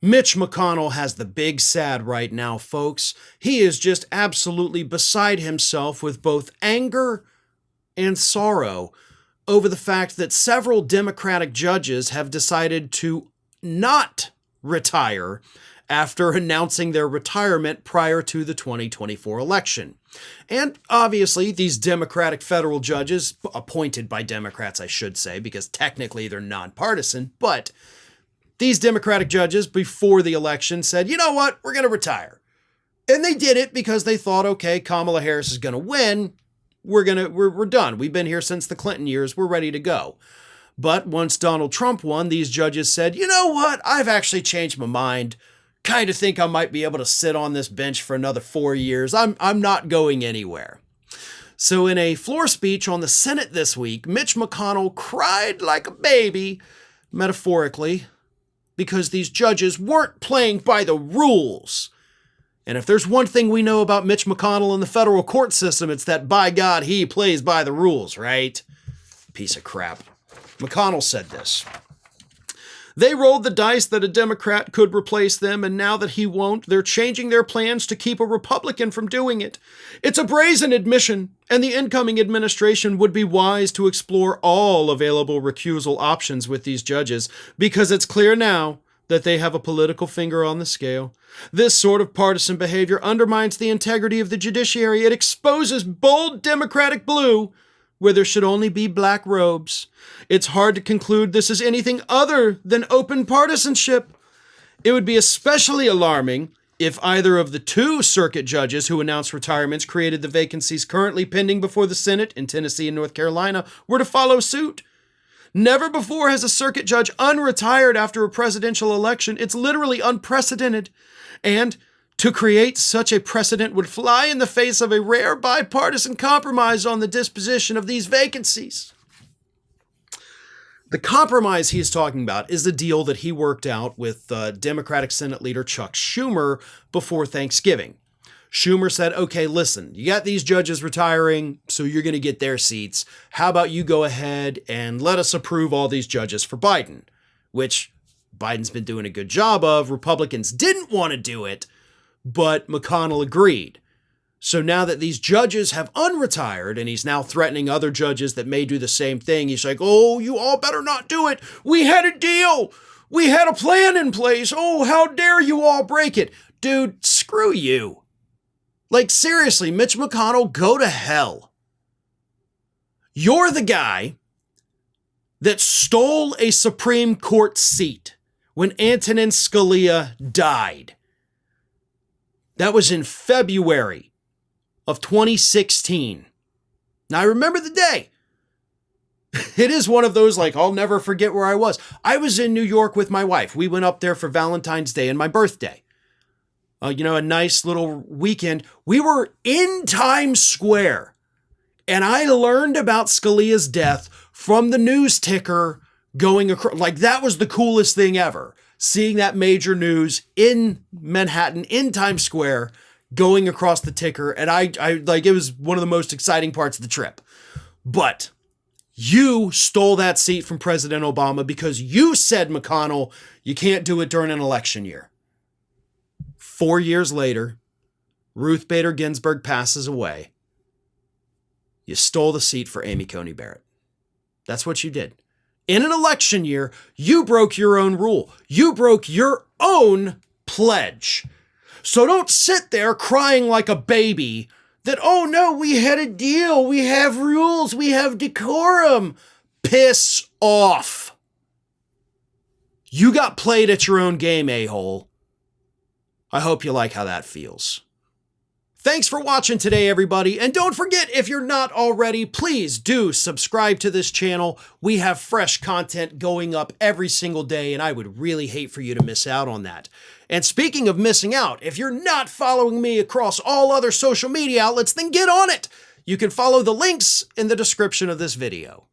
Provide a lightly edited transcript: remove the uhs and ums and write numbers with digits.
Mitch McConnell has the big sad right now, folks. He is just absolutely beside himself with both anger and sorrow over the fact that several Democratic judges have decided to not retire after announcing their retirement prior to the 2024 election. And obviously, these Democratic federal judges, appointed by Democrats, I should say, because technically they're nonpartisan, but these Democratic judges before the election said, you know what, we're going to retire. And they did it because they thought, okay, Kamala Harris is going to win. We're done. We've been here since the Clinton years. We're ready to go. But once Donald Trump won, these judges said, you know what, I've actually changed my mind. Kind of think I might be able to sit on this bench for another 4 years. I'm not going anywhere. So in a floor speech on the Senate this week, Mitch McConnell cried like a baby, metaphorically, because these judges weren't playing by the rules. And if there's one thing we know about Mitch McConnell and the federal court system, it's that, by God, he plays by the rules, right? Piece of crap. McConnell said this. They rolled the dice that a Democrat could replace them, and now that he won't, they're changing their plans to keep a Republican from doing it. It's a brazen admission, and the incoming administration would be wise to explore all available recusal options with these judges, because it's clear now that they have a political finger on the scale. This sort of partisan behavior undermines the integrity of the judiciary. It exposes bold Democratic blue where there should only be black robes. It's hard to conclude this is anything other than open partisanship. It would be especially alarming if either of the two circuit judges who announced retirements created the vacancies currently pending before the Senate in Tennessee and North Carolina were to follow suit. Never before has a circuit judge unretired after a presidential election. It's literally unprecedented. And to create such a precedent would fly in the face of a rare bipartisan compromise on the disposition of these vacancies. The compromise he's talking about is the deal that he worked out with Democratic Senate leader Chuck Schumer before Thanksgiving. Schumer said, okay, listen, you got these judges retiring, so you're going to get their seats. How about you go ahead and let us approve all these judges for Biden, which Biden's been doing a good job of. Republicans didn't want to do it, but McConnell agreed. So now that these judges have unretired and he's now threatening other judges that may do the same thing, he's like, oh, you all better not do it. We had a deal. We had a plan in place. Oh, how dare you all break it? Dude, screw you. Like, seriously, Mitch McConnell, go to hell. You're the guy that stole a Supreme Court seat when Antonin Scalia died. That was in February of 2016. Now, I remember the day. It is one of those, like, I'll never forget where I was. I was in New York with my wife. We went up there for Valentine's Day and my birthday. A nice little weekend. We were in Times Square, and I learned about Scalia's death from the news ticker going across. Like, that was the coolest thing ever. Seeing that major news in Manhattan, in Times Square, going across the ticker. And I it was one of the most exciting parts of the trip. But you stole that seat from President Obama because you said, McConnell, you can't do it during an election year. 4 years later, Ruth Bader Ginsburg passes away. You stole the seat for Amy Coney Barrett. That's what you did. In an election year, you broke your own rule. You broke your own pledge. So don't sit there crying like a baby that, oh no, we had a deal. We have rules. We have decorum. Piss off. You got played at your own game, a-hole. I hope you like how that feels. Thanks for watching today, everybody. And don't forget, if you're not already, please do subscribe to this channel. We have fresh content going up every single day, and I would really hate for you to miss out on that. And speaking of missing out, if you're not following me across all other social media outlets, then get on it. You can follow the links in the description of this video.